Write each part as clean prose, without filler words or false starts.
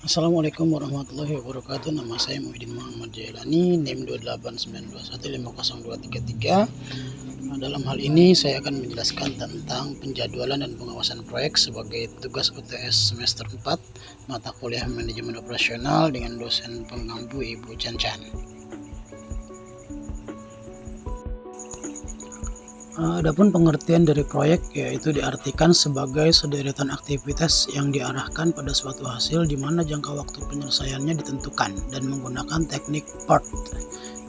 Assalamualaikum warahmatullahi wabarakatuh. Nama saya Muhyiddin Muhammad Jailani, NIM 289215023. Dalam hal ini saya akan menjelaskan tentang penjadwalan dan pengawasan proyek sebagai tugas UTS semester 4 mata kuliah manajemen operasional dengan dosen pengampu Ibu Chan Chan. Adapun pengertian dari proyek yaitu diartikan sebagai sederetan aktivitas yang diarahkan pada suatu hasil di mana jangka waktu penyelesaiannya ditentukan dan menggunakan teknik PERT,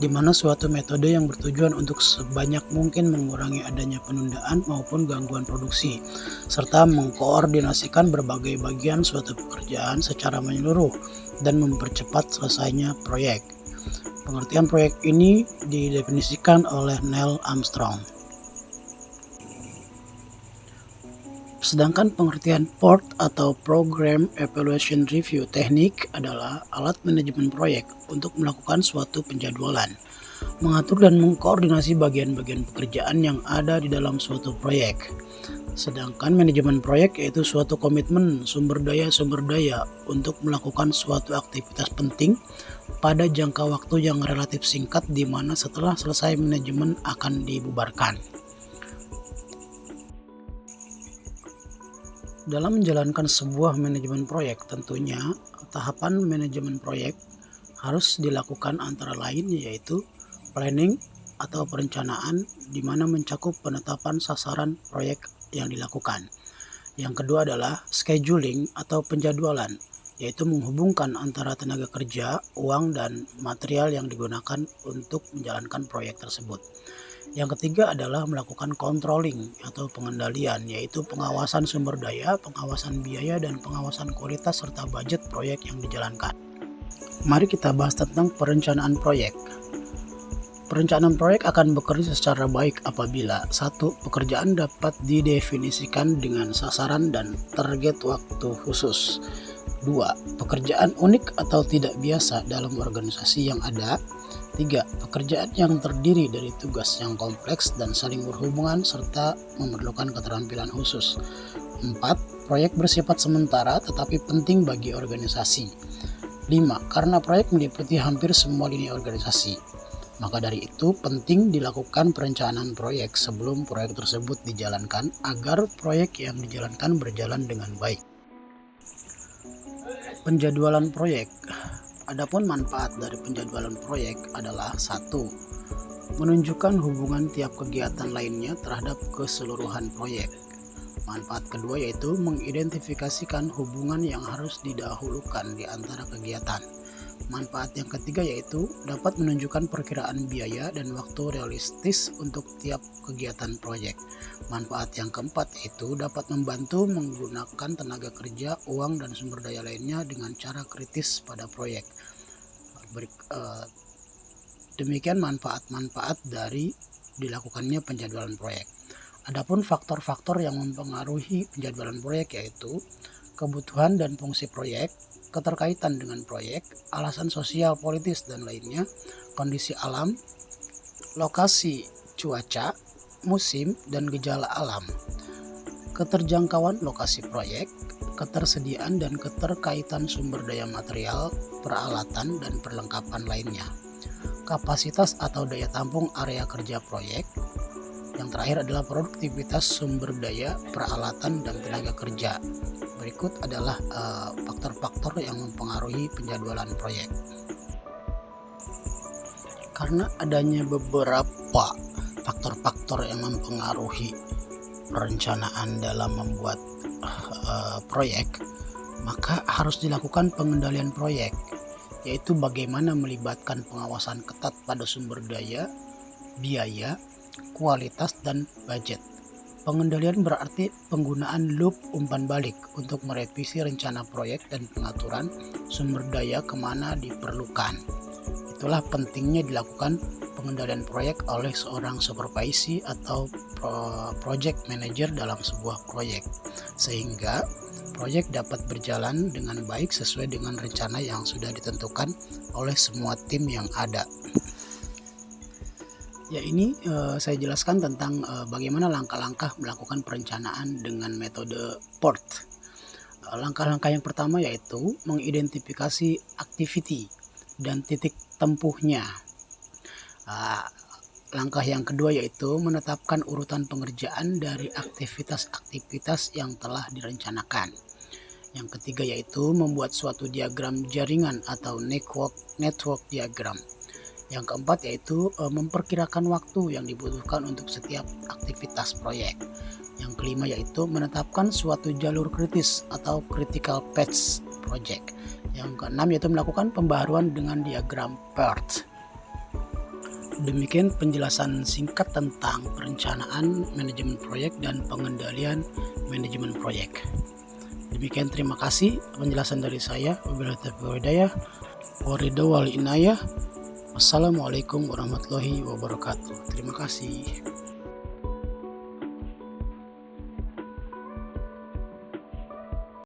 di mana suatu metode yang bertujuan untuk sebanyak mungkin mengurangi adanya penundaan maupun gangguan produksi, serta mengkoordinasikan berbagai bagian suatu pekerjaan secara menyeluruh dan mempercepat selesainya proyek. Pengertian proyek ini didefinisikan oleh Neil Armstrong. Sedangkan pengertian PERT atau Program Evaluation Review Teknik adalah alat manajemen proyek untuk melakukan suatu penjadwalan, mengatur dan mengkoordinasi bagian-bagian pekerjaan yang ada di dalam suatu proyek. Sedangkan manajemen proyek yaitu suatu komitmen sumber daya untuk melakukan suatu aktivitas penting pada jangka waktu yang relatif singkat di mana setelah selesai manajemen akan dibubarkan. Dalam menjalankan sebuah manajemen proyek, tentunya tahapan manajemen proyek harus dilakukan antara lain yaitu planning atau perencanaan, di mana mencakup penetapan sasaran proyek yang dilakukan. Yang kedua adalah scheduling atau penjadwalan, yaitu menghubungkan antara tenaga kerja, uang, dan material yang digunakan untuk menjalankan proyek tersebut. Yang ketiga adalah melakukan controlling atau pengendalian, yaitu pengawasan sumber daya, pengawasan biaya, dan pengawasan kualitas serta budget proyek yang dijalankan. Mari kita bahas tentang perencanaan proyek. Perencanaan proyek akan bekerja secara baik apabila 1. Pekerjaan dapat didefinisikan dengan sasaran dan target waktu khusus. 2. Pekerjaan unik atau tidak biasa dalam organisasi yang ada. 3. Pekerjaan yang terdiri dari tugas yang kompleks dan saling berhubungan serta memerlukan keterampilan khusus. 4. Proyek bersifat sementara tetapi penting bagi organisasi. 5. Karena proyek meliputi hampir semua lini organisasi, maka dari itu penting dilakukan perencanaan proyek sebelum proyek tersebut dijalankan agar proyek yang dijalankan berjalan dengan baik. Penjadwalan proyek. Adapun manfaat dari penjadwalan proyek adalah 1. Menunjukkan hubungan tiap kegiatan lainnya terhadap keseluruhan proyek. Manfaat kedua yaitu mengidentifikasikan hubungan yang harus didahulukan di antara kegiatan. Manfaat yang ketiga yaitu dapat menunjukkan perkiraan biaya dan waktu realistis untuk tiap kegiatan proyek. Manfaat yang keempat yaitu dapat membantu menggunakan tenaga kerja, uang, dan sumber daya lainnya dengan cara kritis pada proyek. Demikian manfaat-manfaat dari dilakukannya penjadwalan proyek. Adapun faktor-faktor yang mempengaruhi penjadwalan proyek yaitu kebutuhan dan fungsi proyek, keterkaitan dengan proyek, alasan sosial, politis, dan lainnya, kondisi alam, lokasi, cuaca, musim, dan gejala alam, keterjangkauan lokasi proyek, ketersediaan dan keterkaitan sumber daya material, peralatan, dan perlengkapan lainnya, kapasitas atau daya tampung area kerja proyek. Yang terakhir adalah produktivitas sumber daya, peralatan, dan tenaga kerja. Berikut adalah faktor-faktor yang mempengaruhi penjadwalan proyek. Karena adanya beberapa faktor-faktor yang mempengaruhi perencanaan dalam membuat proyek, maka harus dilakukan pengendalian proyek, yaitu bagaimana melibatkan pengawasan ketat pada sumber daya, biaya, kualitas, dan budget. Pengendalian berarti penggunaan loop umpan balik untuk merevisi rencana proyek dan pengaturan sumber daya kemana diperlukan. Itulah pentingnya dilakukan pengendalian proyek oleh seorang supervisi atau project manager dalam sebuah proyek, sehingga proyek dapat berjalan dengan baik sesuai dengan rencana yang sudah ditentukan oleh semua tim yang ada. Ya, ini saya jelaskan tentang bagaimana langkah-langkah melakukan perencanaan dengan metode PERT. Langkah-langkah yang pertama yaitu mengidentifikasi activity dan titik tempuhnya. Langkah yang kedua yaitu menetapkan urutan pengerjaan dari aktivitas-aktivitas yang telah direncanakan. Yang ketiga yaitu membuat suatu diagram jaringan atau network diagram. Yang keempat yaitu memperkirakan waktu yang dibutuhkan untuk setiap aktivitas proyek. Yang kelima yaitu menetapkan suatu jalur kritis atau critical path project. Yang keenam yaitu melakukan pembaharuan dengan diagram PERT. Demikian penjelasan singkat tentang perencanaan manajemen proyek dan pengendalian manajemen proyek. Demikian, terima kasih penjelasan dari saya. Wabillahi taufiq wal hidayah. Waridho wal inayah. Wassalamualaikum warahmatullahi wabarakatuh. Terima kasih.